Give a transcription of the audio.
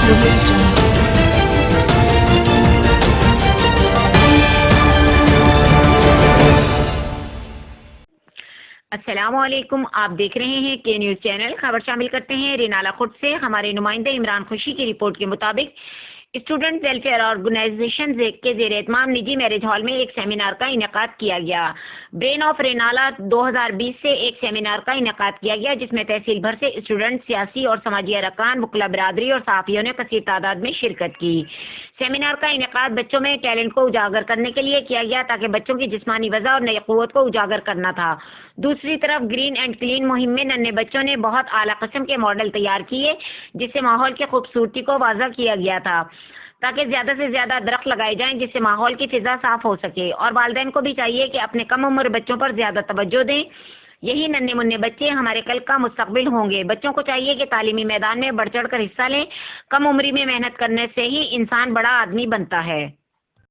audio jungle. السلام علیکم، آپ دیکھ رہے ہیں کے نیوز چینل. خبر شامل کرتے ہیں رینالا خود سے. ہمارے نمائندے عمران خوشی کی رپورٹ کے مطابق اسٹوڈنٹ ویلفیئر آرگنائزیشن کے زیر اہتمام نجی میرج ہال میں ایک سیمینار کا انعقاد کیا گیا. برین آف رینالا 2020 سے ایک سیمینار کا انعقاد کیا گیا جس میں تحصیل بھر سے اسٹوڈنٹ، سیاسی اور سماجی ارکان، وکلا برادری اور صحافیوں نے کثیر تعداد میں شرکت کی. سیمینار کا انعقاد بچوں میں ٹیلنٹ کو اجاگر کرنے کے لیے کیا گیا تاکہ بچوں کی جسمانی وضع اور نئی قوت کو اجاگر کرنا تھا. دوسری طرف گرین اینڈ کلین مہم میں ننھے بچوں نے بہت اعلیٰ قسم کے ماڈل تیار کیے جس سے ماحول کی خوبصورتی کو واضح کیا گیا تھا تاکہ زیادہ سے زیادہ درخت لگائے جائیں جس سے ماحول کی فضا صاف ہو سکے. اور والدین کو بھی چاہیے کہ اپنے کم عمر بچوں پر زیادہ توجہ دیں. یہی ننھے منھے بچے ہمارے کل کا مستقبل ہوں گے. بچوں کو چاہیے کہ تعلیمی میدان میں بڑھ چڑھ کر حصہ لیں. کم عمری میں محنت کرنے سے ہی انسان بڑا آدمی بنتا ہے.